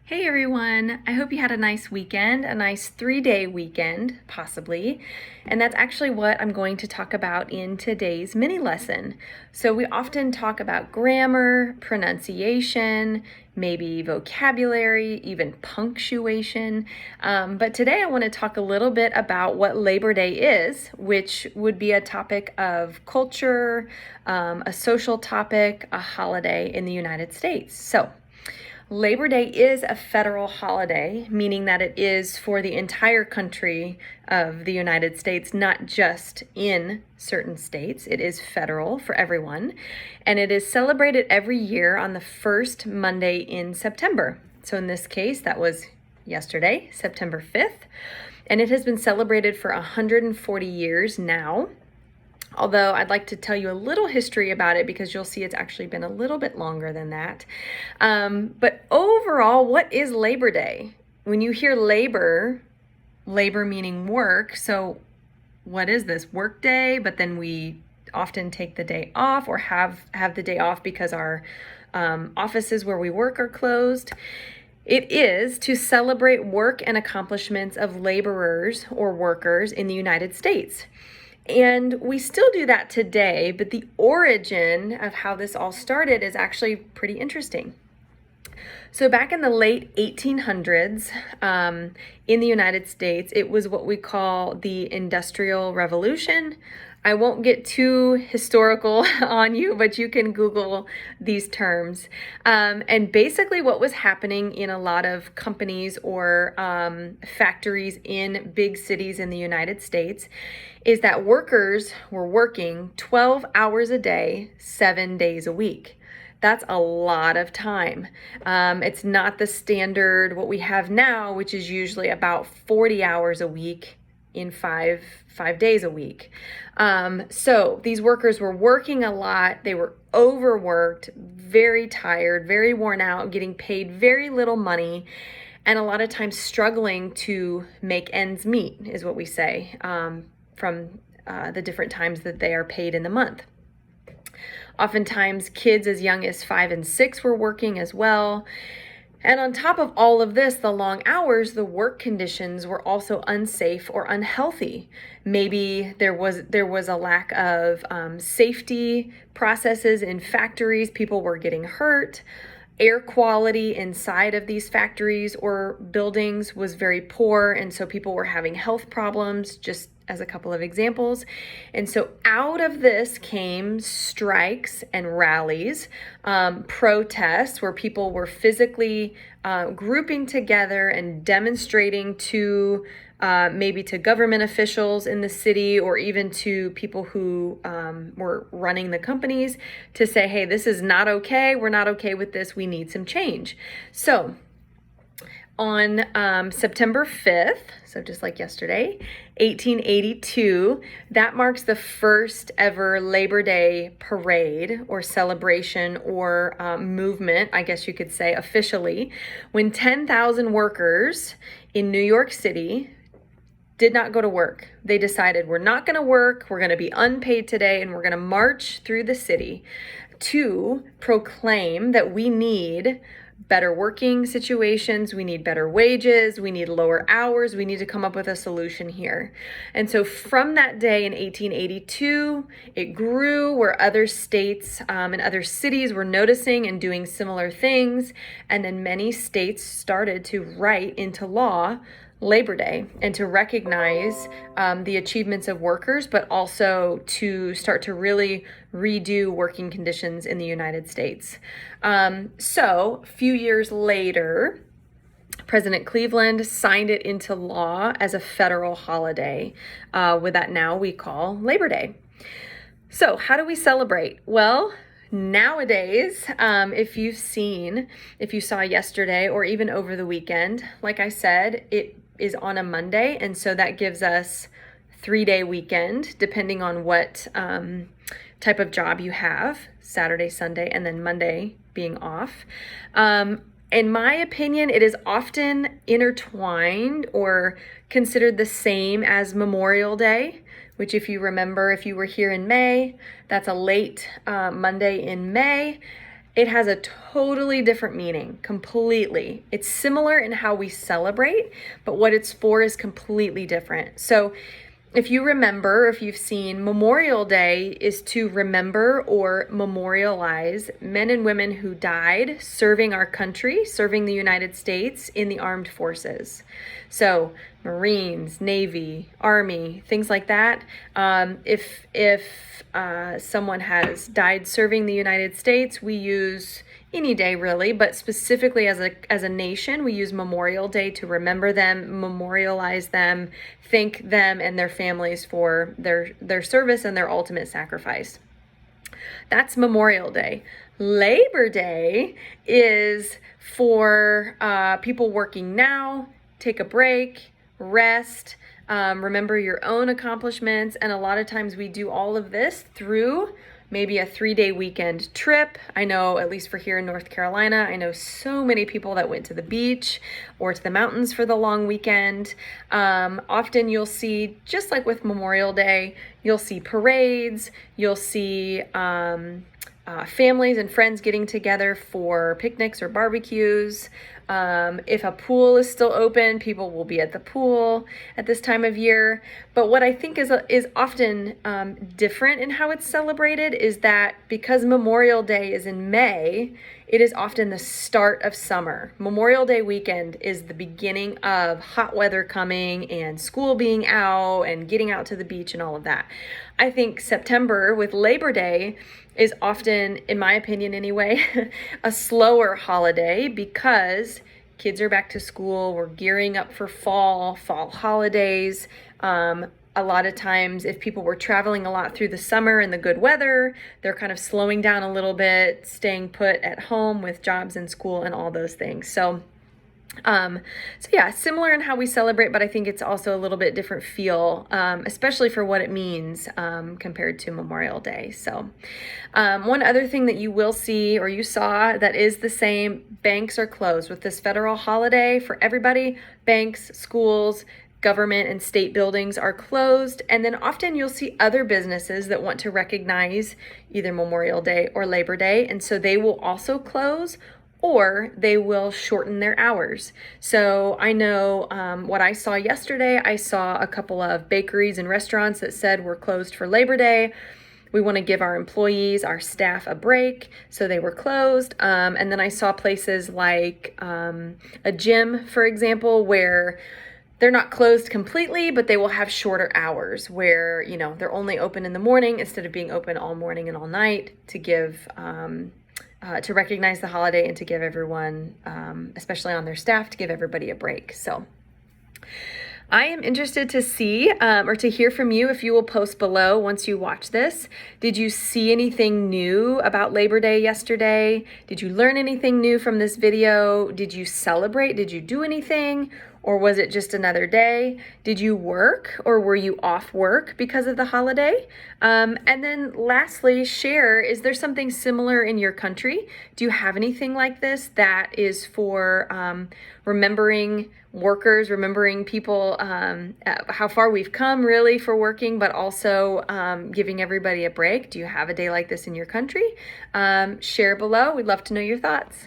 Hey everyone, I hope you had a nice weekend, a nice 3-day weekend, possibly. And that's actually what I'm going to talk about in today's mini lesson. So we often talk about grammar, pronunciation, maybe vocabulary, even punctuation. But today I want to talk a little bit about what Labor Day is, which would be a topic of culture, a social topic, a holiday in the United States. So Labor Day is a federal holiday, meaning that it is for the entire country of the United States, not just in certain states. It is federal for everyone, and it is celebrated every year on the first Monday in September. So in this case, that was yesterday, September 5th, and it has been celebrated for 140 years now. Although I'd like to tell you a little history about it because you'll see it's actually been a little bit longer than that. But overall, what is Labor Day? When you hear labor meaning work, so what is this? Work day, but then we often take the day off or have the day off because our offices where we work are closed. It is to celebrate work and accomplishments of laborers or workers in the United States. And we still do that today, but the origin of how this all started is actually pretty interesting. So back in the late 1800s, in the United States, it was what we call the Industrial Revolution. I won't get too historical on you, but you can Google these terms. And basically what was happening in a lot of companies or factories in big cities in the United States is that workers were working 12 hours a day, 7 days a week. That's a lot of time. It's not the standard what we have now, which is usually about 40 hours a week in five days a week. So these workers were working a lot. They were overworked, very tired, very worn out, getting paid very little money, and a lot of times struggling to make ends meet, is what we say, from the different times that they are paid in the month. Oftentimes, kids as young as 5 and 6 were working as well. And on top of all of this, the long hours, the work conditions were also unsafe or unhealthy. Maybe there was a lack of safety processes in factories. People were getting hurt. Air quality inside of these factories or buildings was very poor, and so people were having health problems, just as a couple of examples. And so out of this came strikes and rallies, protests where people were physically grouping together and demonstrating to maybe to government officials in the city or even to people who were running the companies to say, hey, this is not okay. We're not okay with this. We need some change. So on September 5th, so just like yesterday, 1882, that marks the first ever Labor Day parade or celebration or movement, I guess you could say officially, when 10,000 workers in New York City did not go to work. They decided we're not going to work, we're going to be unpaid today, and we're going to march through the city to proclaim that we need better working situations, we need better wages, we need lower hours, we need to come up with a solution here. And so from that day in 1882, it grew where other states and other cities were noticing and doing similar things. And then many states started to write into law Labor Day and to recognize the achievements of workers, but also to start to really redo working conditions in the United States. So a few years later, President Cleveland signed it into law as a federal holiday, with that now we call Labor Day. So how do we celebrate? Well, nowadays, if you saw yesterday or even over the weekend, like I said, it is on a Monday, and so that gives us 3-day weekend, depending on what type of job you have, Saturday, Sunday, and then Monday being off. In my opinion, it is often intertwined or considered the same as Memorial Day, which if you remember, if you were here in May, that's a late Monday in May. It has a totally different meaning, completely. It's similar in how we celebrate, but what it's for is completely different. So if you remember, if you've seen, Memorial Day is to remember or memorialize men and women who died serving our country, serving the United States in the armed forces. Marines, Navy, Army, things like that. If someone has died serving the United States, we use any day really, but specifically as a nation, we use Memorial Day to remember them, memorialize them, thank them and their families for their service and their ultimate sacrifice. That's Memorial Day. Labor Day is for people working now, take a break, rest, remember your own accomplishments, and a lot of times we do all of this through maybe a 3-day weekend trip. I know, at least for here in North Carolina, I know so many people that went to the beach or to the mountains for the long weekend. Often you'll see, just like with Memorial Day, you'll see parades, you'll see families and friends getting together for picnics or barbecues. If a pool is still open, people will be at the pool at this time of year. But what I think is often different in how it's celebrated is that because Memorial Day is in May, it is often the start of summer. Memorial Day weekend is the beginning of hot weather coming and school being out and getting out to the beach and all of that. I think September with Labor Day is often, in my opinion anyway, a slower holiday because kids are back to school. We're gearing up for fall holidays. A lot of times, if people were traveling a lot through the summer and the good weather, they're kind of slowing down a little bit, staying put at home with jobs and school and all those things. So yeah, similar in how we celebrate, but I think it's also a little bit different feel, especially for what it means compared to Memorial Day. So one other thing that you will see or you saw that is the same, banks are closed with this federal holiday for everybody. Banks, schools, government and state buildings are closed. And then often you'll see other businesses that want to recognize either Memorial Day or Labor Day. And so they will also close, or they will shorten their hours. So I know what I saw yesterday, I saw a couple of bakeries and restaurants that said we're closed for Labor Day. We want to give our employees, our staff a break, so they were closed. And then I saw places like a gym, for example, where they're not closed completely, but they will have shorter hours where, they're only open in the morning instead of being open all morning and all night to give to recognize the holiday and to give everyone, especially on their staff, to give everybody a break. So I am interested to see or to hear from you if you will post below once you watch this. Did you see anything new about Labor Day yesterday? Did you learn anything new from this video? Did you celebrate? Did you do anything? Or was it just another day? Did you work or were you off work because of the holiday? And then lastly, share, is there something similar in your country? Do you have anything like this that is for remembering workers, remembering people, how far we've come really for working, but also giving everybody a break? Do you have a day like this in your country? Share below. We'd love to know your thoughts.